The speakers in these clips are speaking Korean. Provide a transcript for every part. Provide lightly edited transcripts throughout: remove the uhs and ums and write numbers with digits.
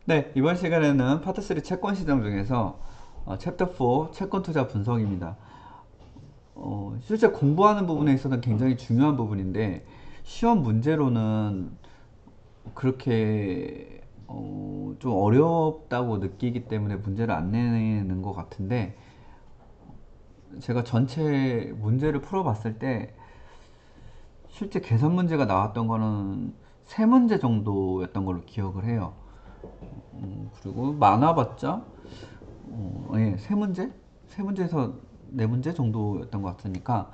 네, 이번 시간에는 파트 3 채권 시장 중에서 챕터 4 채권 투자 분석입니다. 실제 공부하는 부분에 있어서는 굉장히 중요한 부분인데 시험 문제로는 그렇게 좀 어렵다고 느끼기 때문에 문제를 안 내는 것 같은데 제가 전체 문제를 풀어봤을 때 실제 계산 문제가 나왔던 거는 세 문제 정도였던 걸로 기억을 해요. 그리고 많아봤자 예, 세 문제? 세 문제에서 네 문제 정도였던 것 같으니까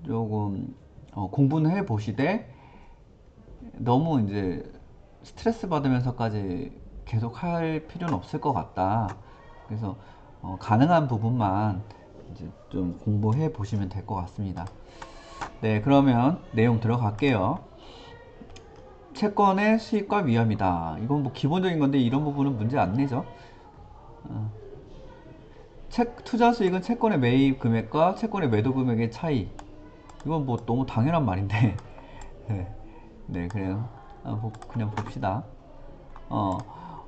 조금 공부는 해 보시되 너무 이제 스트레스 받으면서까지 계속 할 필요는 없을 것 같다. 그래서 가능한 부분만 이제 좀 공부해 보시면 될 것 같습니다. 네, 그러면 내용 들어갈게요. 채권의 수익과 위험이다. 이건 뭐 기본적인 건데 이런 부분은 문제 안 내죠. 투자 수익은 채권의 매입 금액과 채권의 매도 금액의 차이. 이건 뭐 너무 당연한 말인데. 네, 네, 그래요. 그냥 봅시다. 어,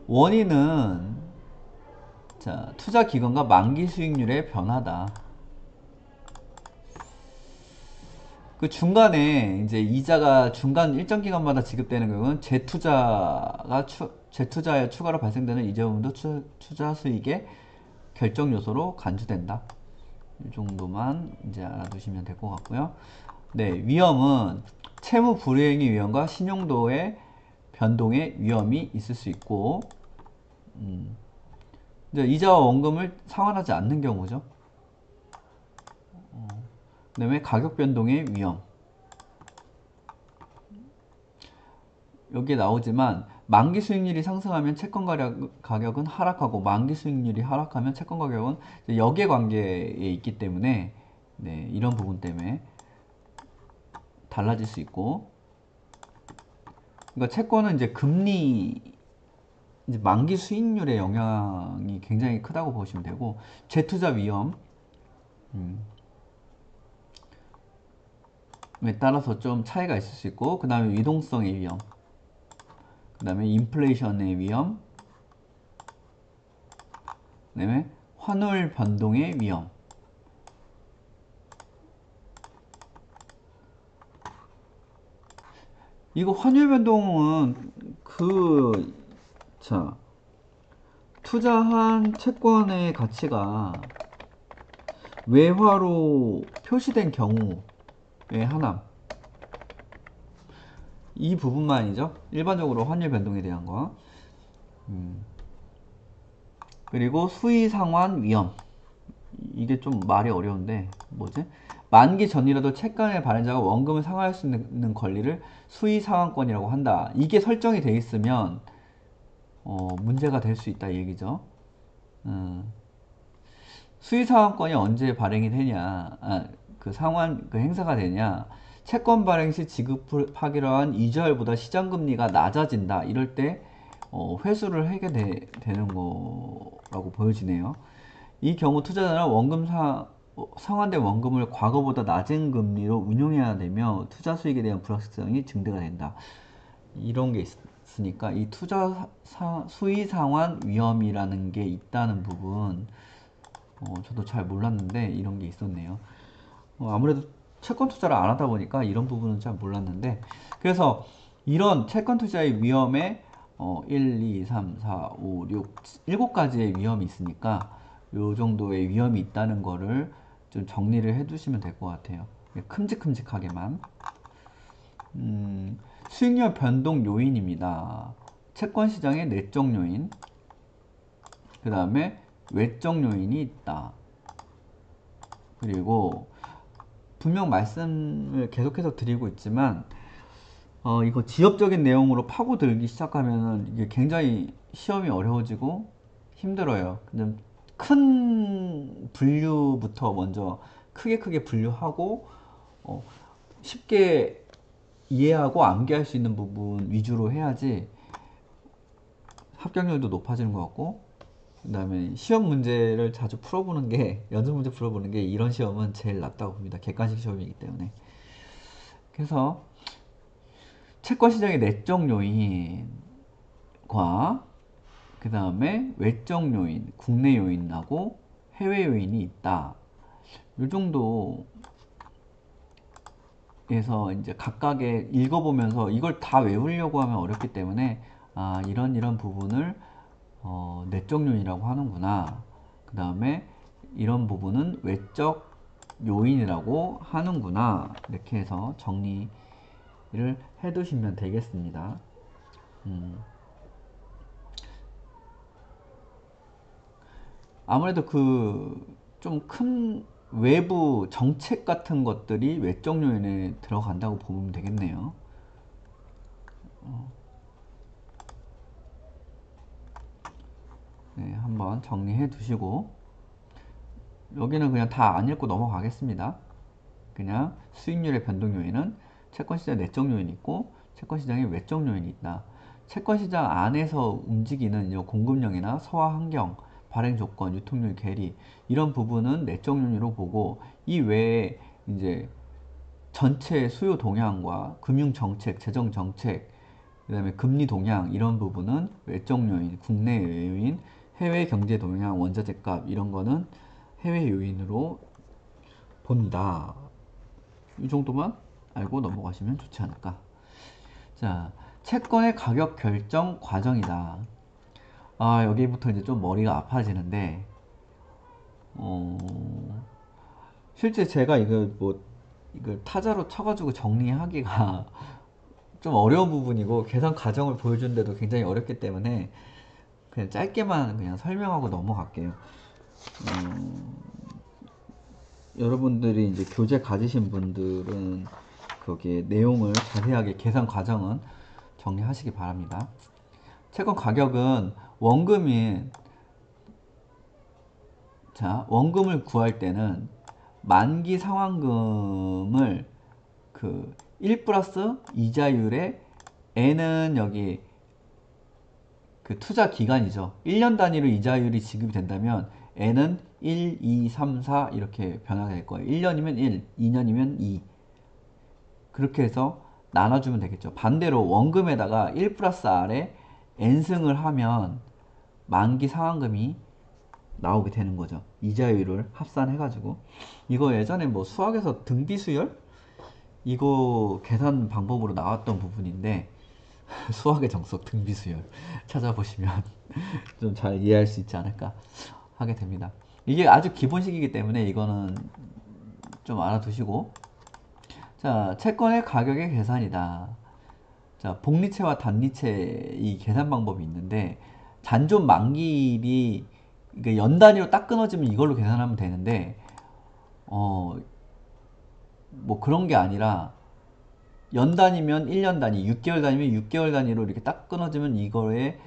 원인은 자, 투자 기간과 만기 수익률의 변화다. 그 중간에 이제 이자가 중간 일정 기간마다 지급되는 경우는 재투자에 추가로 발생되는 이자 부분도 투자 수익의 결정 요소로 간주된다. 이 정도만 이제 알아두시면 될 것 같고요. 네, 위험은 채무 불이행의 위험과 신용도의 변동의 위험이 있을 수 있고, 이제 이자와 원금을 상환하지 않는 경우죠. 그다음에 가격 변동의 위험. 여기에 나오지만 만기 수익률이 상승하면 채권 가격은 하락하고 만기 수익률이 하락하면 채권 가격은 역의 관계에 있기 때문에 네, 이런 부분 때문에 달라질 수 있고 그러니까 채권은 이제 금리 이제 만기 수익률의 영향이 굉장히 크다고 보시면 되고 재투자 위험에 따라서 좀 차이가 있을 수 있고 그 다음에 유동성의 위험 그 다음에 인플레이션의 위험 그 다음에 환율 변동의 위험 이거 환율 변동은 자 투자한 채권의 가치가 외화로 표시된 경우의 하나 이 부분만이죠. 일반적으로 환율 변동에 대한 거. 그리고 수의 상환 위험. 이게 좀 말이 어려운데 뭐지? 만기 전이라도 채권의 발행자가 원금을 상환할 수 있는 권리를 수의 상환권이라고 한다. 이게 설정이 돼 있으면 문제가 될 수 있다 이 얘기죠. 수의 상환권이 언제 발행이 되냐? 그 상환 그 행사가 되냐? 채권 발행 시 지급하기로 한 이자율보다 시장 금리가 낮아진다. 이럴 때 회수를 하게 되는 거라고 보여지네요. 이 경우 투자자는 상환된 원금을 과거보다 낮은 금리로 운용해야 되며 투자 수익에 대한 불확실성이 증대가 된다. 이런 게 있으니까 이 수의 상환 위험이라는 게 있다는 부분 저도 잘 몰랐는데 이런 게 있었네요. 아무래도 채권 투자를 안 하다 보니까 이런 부분은 잘 몰랐는데 그래서 이런 채권 투자의 위험에 1, 2, 3, 4, 5, 6, 7가지의 위험이 있으니까 요 정도의 위험이 있다는 거를 좀 정리를 해 두시면 될 것 같아요. 큼직큼직하게만. 수익률 변동 요인입니다. 채권 시장의 내적 요인, 그 다음에 외적 요인이 있다. 그리고 분명 말씀을 계속해서 드리고 있지만 이거 지엽적인 내용으로 파고들기 시작하면 이게 굉장히 시험이 어려워지고 힘들어요. 근데 큰 분류부터 먼저 크게 분류하고 어, 쉽게 이해하고 암기할 수 있는 부분 위주로 해야지 합격률도 높아지는 것 같고 그 다음에 시험 문제를 자주 풀어보는 게 연습 문제 풀어보는 게 이런 시험은 제일 낫다고 봅니다. 객관식 시험이기 때문에. 그래서 채권 시장의 내적 요인과 그 다음에 외적 요인, 국내 요인하고 해외 요인이 있다. 이 정도에서 이제 각각의 읽어보면서 이걸 다 외우려고 하면 어렵기 때문에 아, 이런 부분을 내적 요인이라고 하는구나. 그 다음에 이런 부분은 외적 요인이라고 하는구나. 이렇게 해서 정리를 해두시면 되겠습니다. 아무래도 그 좀 큰 외부 정책 같은 것들이 외적 요인에 들어간다고 보면 되겠네요. 네, 한번 정리해 두시고 여기는 그냥 다 안 읽고 넘어가겠습니다. 그냥 수익률의 변동 요인은 채권시장의 내적 요인이 있고 채권시장의 외적 요인이 있다. 채권시장 안에서 움직이는 공급량이나 소화 환경, 발행 조건, 유통률 괴리 이런 부분은 내적 요인으로 보고 이 외에 이제 전체 수요 동향과 금융 정책, 재정 정책, 그다음에 금리 동향 이런 부분은 외적 요인, 국내 요인, 해외 경제 동향, 원자재 값 이런 거는 해외 요인으로 본다. 이 정도만 알고 넘어가시면 좋지 않을까. 자, 채권의 가격 결정 과정이다. 아, 여기부터 이제 좀 머리가 아파지는데, 어, 실제 제가 이걸 타자로 쳐가지고 정리하기가 좀 어려운 부분이고, 계산 과정을 보여주는데도 굉장히 어렵기 때문에, 그냥 짧게만 그냥 설명하고 넘어갈게요. 여러분들이 이제 교재 가지신 분들은 거기에 내용을 자세하게 계산 과정은 정리하시기 바랍니다. 채권 가격은 원금인 원금을 구할 때는 만기 상환금을 그 1 플러스 이자율에 N은 여기 그 투자 기간이죠. 1년 단위로 이자율이 지급이 된다면 N은 1, 2, 3, 4 이렇게 변화가 될 거예요. 1년이면 1, 2년이면 2. 그렇게 해서 나눠주면 되겠죠. 반대로 원금에다가 1 플러스 R에 N승을 하면 만기 상환금이 나오게 되는 거죠. 이자율을 합산해가지고. 이거 예전에 뭐 수학에서 등비수열? 이거 계산 방법으로 나왔던 부분인데, 수학의 정석 등비수열 찾아보시면 좀 잘 이해할 수 있지 않을까 하게 됩니다. 이게 아주 기본식이기 때문에 이거는 좀 알아두시고. 자, 채권의 가격의 계산이다. 자, 복리채와 단리채 이 계산 방법이 있는데 잔존 만기일이 연 단위로 딱 끊어지면 이걸로 계산하면 되는데 뭐 그런 게 아니라 연 단위면 1년 단위, 6개월 단위면 6개월 단위로 이렇게 딱 끊어지면 이거의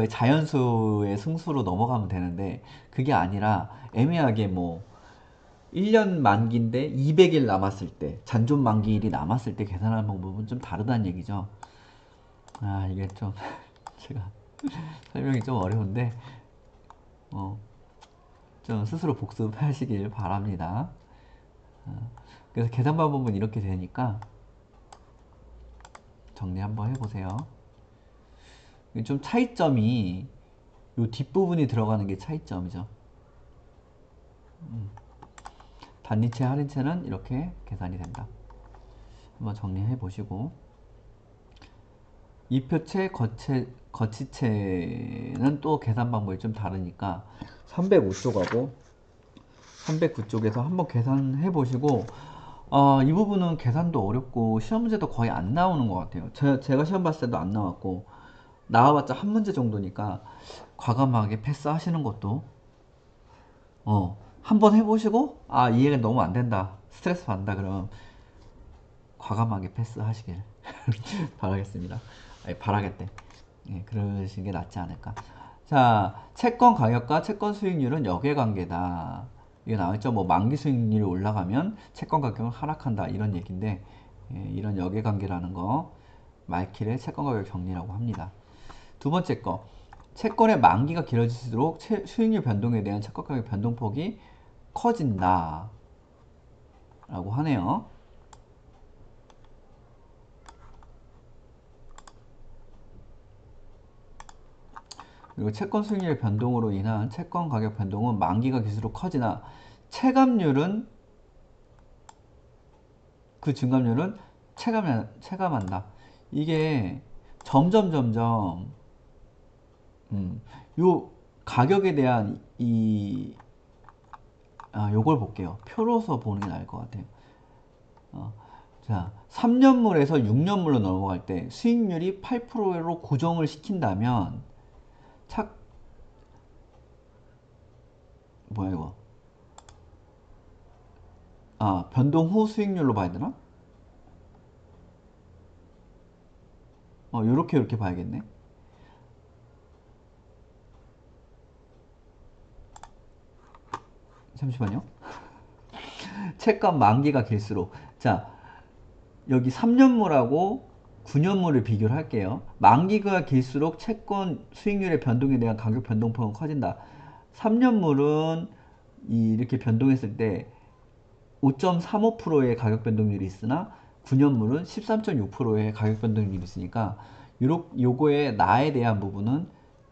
자연수의 승수로 넘어가면 되는데 그게 아니라 애매하게 뭐 1년 만기인데 200일 남았을 때 잔존 만기일이 남았을 때 계산하는 방법은 좀 다르다는 얘기죠. 아, 이게 좀 제가 설명이 좀 어려운데 어, 좀 스스로 복습하시길 바랍니다. 그래서 계산 방법은 이렇게 되니까 정리 한번 해보세요. 좀 차이점이 요 뒷부분이 들어가는 게 차이점이죠. 단리채, 할인채는 이렇게 계산이 된다. 한번 정리해 보시고 이표채, 거치채는 또 계산 방법이 좀 다르니까 305쪽하고 309쪽에서 한번 계산해 보시고 이 부분은 계산도 어렵고 시험 문제도 거의 안 나오는 것 같아요. 제가 시험 봤을 때도 안 나왔고 나와봤자 한 문제 정도니까 과감하게 패스하시는 것도 한번 해보시고 이해가 너무 안 된다 스트레스 받는다 그러면 과감하게 패스하시길 바라겠습니다. 아니, 바라겠대. 예, 그러시는 게 낫지 않을까. 자, 채권 가격과 채권 수익률은 역외관계다. 이게 나왔죠. 뭐 만기 수익률이 올라가면 채권 가격은 하락한다 이런 얘기인데 이런 역외관계라는 거 말킬의 채권 가격 정리라고 합니다. 두 번째 거 채권의 만기가 길어질수록 수익률 변동에 대한 채권 가격 변동폭이 커진다 라고 하네요. 그리고 채권 수익률의 변동으로 인한 채권 가격 변동은 만기가 길수록 커지나 체감률은 그 증감률은 체감한다. 이게 점점 요 가격에 대한 요걸 볼게요. 표로서 보는 게 나을 것 같아요. 자, 3년물에서 6년물로 넘어갈 때 수익률이 8%로 고정을 시킨다면 착 뭐야 이거? 변동 후 수익률로 봐야 되나? 요렇게 봐야겠네. 잠시만요. 채권 만기가 길수록 자, 여기 3년물하고 9년물을 비교를 할게요. 만기가 길수록 채권 수익률의 변동에 대한 가격 변동폭은 커진다. 3년물은 이렇게 변동했을 때 5.35%의 가격 변동률이 있으나 9년물은 13.6%의 가격 변동률이 있으니까 요거에 나에 대한 부분은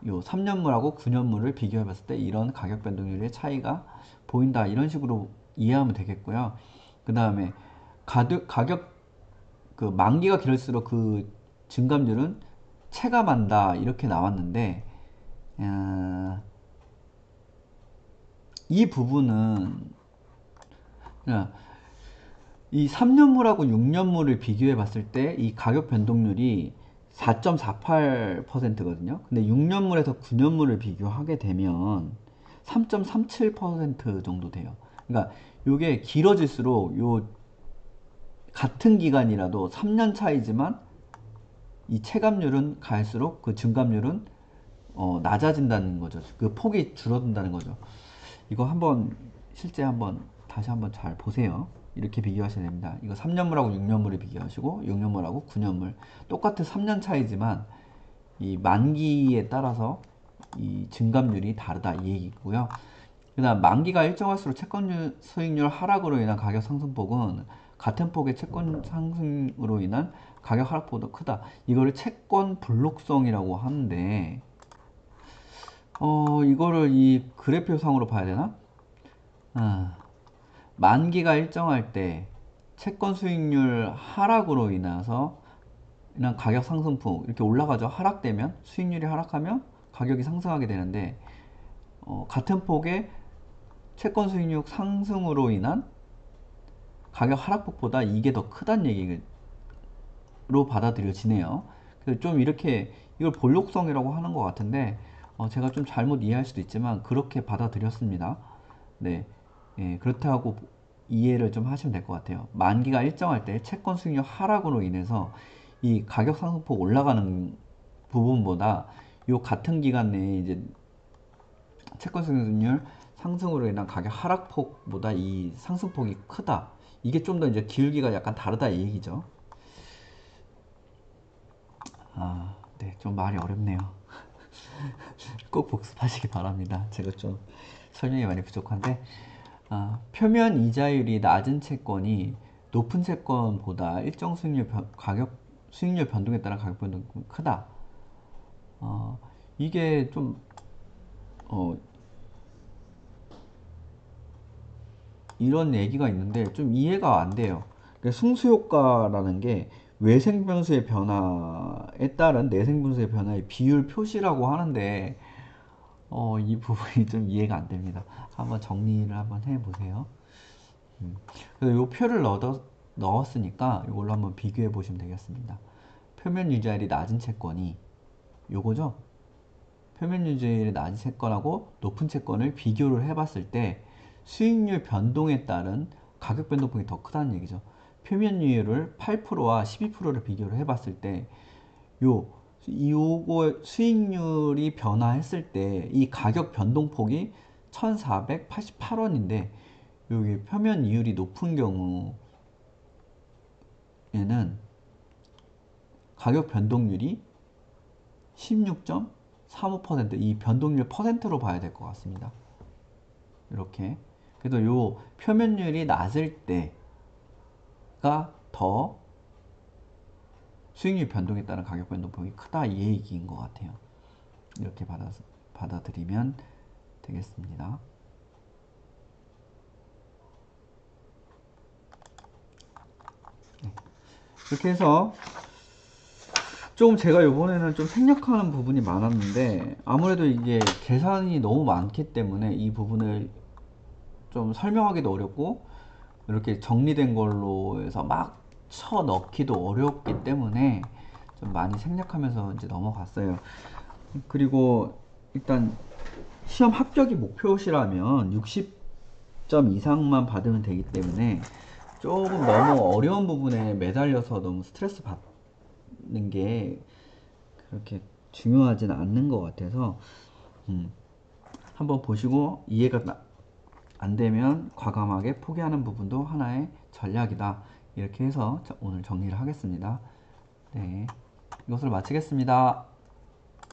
요 3년물하고 9년물을 비교해 봤을 때 이런 가격 변동률의 차이가 보인다. 이런 식으로 이해하면 되겠고요. 그 다음에 가격 그 만기가 길을수록 그 증감률은 체감한다. 이렇게 나왔는데 이 부분은 이 3년물하고 6년물을 비교해 봤을 때 이 가격 변동률이 4.48%거든요. 근데 6년물에서 9년물을 비교하게 되면 3.37% 정도 돼요. 그러니까 이게 길어질수록 요 같은 기간이라도 3년 차이지만 이 체감률은 갈수록 그 증감률은 낮아진다는 거죠. 그 폭이 줄어든다는 거죠. 이거 한번 실제 다시 한번 잘 보세요. 이렇게 비교하셔야 됩니다. 이거 3년물하고 6년물을 비교하시고 6년물하고 9년물 똑같은 3년 차이지만 이 만기에 따라서 이 증감률이 다르다 이 얘기고요. 그 다음 만기가 일정할수록 채권 수익률 하락으로 인한 가격 상승폭은 같은 폭의 채권 상승으로 인한 가격 하락폭보다 크다. 이거를 채권 불록성이라고 하는데 이거를 이 그래프상으로 봐야 되나? 만기가 일정할 때 채권 수익률 하락으로 인해서 이런 가격 상승폭 이렇게 올라가죠. 하락되면 수익률이 하락하면 가격이 상승하게 되는데 같은 폭의 채권 수익률 상승으로 인한 가격 하락폭보다 이게 더 크다는 얘기로 받아들여지네요. 그래서 좀 이렇게 이걸 볼록성이라고 하는 것 같은데 제가 좀 잘못 이해할 수도 있지만 그렇게 받아들였습니다. 네, 그렇다고 이해를 좀 하시면 될 것 같아요. 만기가 일정할 때 채권 수익률 하락으로 인해서 이 가격 상승폭 올라가는 부분보다 요 같은 기간 내에 이제 채권 수익률 상승으로 인한 가격 하락폭보다 이 상승폭이 크다. 이게 좀 더 이제 기울기가 약간 다르다 이 얘기죠. 네, 좀 말이 어렵네요. 꼭 복습하시기 바랍니다. 제가 좀 설명이 많이 부족한데, 표면 이자율이 낮은 채권이 높은 채권보다 일정 수익률 변동에 따라 가격 변동이 크다. 이게 좀, 이런 얘기가 있는데 좀 이해가 안 돼요. 그러니까 승수효과라는 게 외생변수의 변화에 따른 내생변수의 변화의 비율 표시라고 하는데 이 부분이 좀 이해가 안 됩니다. 한번 정리를 한번 해보세요. 그래서 이 표를 넣었으니까 이걸로 한번 비교해 보시면 되겠습니다. 표면 유지율이 낮은 채권이 요거죠? 표면 유지율이 낮은 채권하고 높은 채권을 비교를 해봤을 때 수익률 변동에 따른 가격 변동폭이 더 크다는 얘기죠. 표면 유율을 8%와 12%를 비교를 해봤을 때 요거 수익률이 변화했을 때 이 가격 변동폭이 1488원인데 여기 표면 이율이 높은 경우에는 가격 변동률이 16.35%이 변동률 퍼센트로 봐야 될 것 같습니다. 이렇게 그래도 요 표면율이 낮을 때가 더 수익률 변동에 따른 가격 변동폭이 크다 이 얘기인 것 같아요. 이렇게 받아들이면 되겠습니다. 이렇게 해서 좀 제가 이번에는 좀 생략하는 부분이 많았는데 아무래도 이게 계산이 너무 많기 때문에 이 부분을 좀 설명하기도 어렵고 이렇게 정리된 걸로 해서 막 쳐 넣기도 어렵기 때문에 좀 많이 생략하면서 이제 넘어갔어요. 그리고 일단 시험 합격이 목표시라면 60점 이상만 받으면 되기 때문에 조금 너무 어려운 부분에 매달려서 너무 스트레스 받는 게 그렇게 중요하지는 않는 것 같아서 한번 보시고 이해가 안 되면 과감하게 포기하는 부분도 하나의 전략이다. 이렇게 해서 오늘 정리를 하겠습니다. 네, 이것을 마치겠습니다.